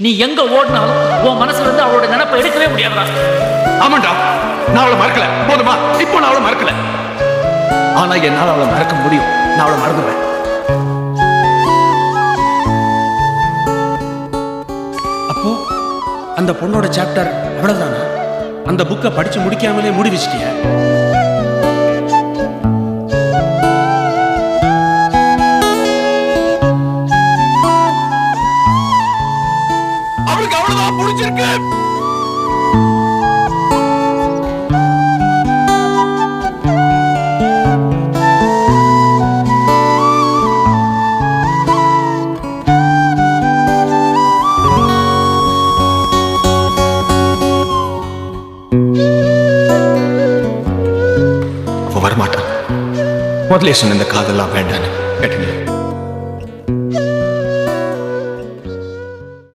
நீ எங்க ஓடினாலும் உன் மனசுல இருந்து அவளோட நினைப்பை எடுக்கவே முடியாதா? ஆமாண்டா, நான் அவளை மறக்கல. போதுமா? இப்போ நான் அவளை மறக்கல. ஆனா என்னால அவளை மறக்க முடியும். நான் அவளை மறந்துடுவேன். அப்போ அந்த பொண்ணோட சாப்டர் அவ்வளவுதானா? அந்த புக்கை படிச்சு முடிக்காமலே மூடி வச்சிட்டியா? அவளுக்கு அவ்வளவுதான் பிடிச்சிருக்கு. வரமாட்டான். முதலே சொன்ன இந்த காதெல்லாம் வேண்டான்னு.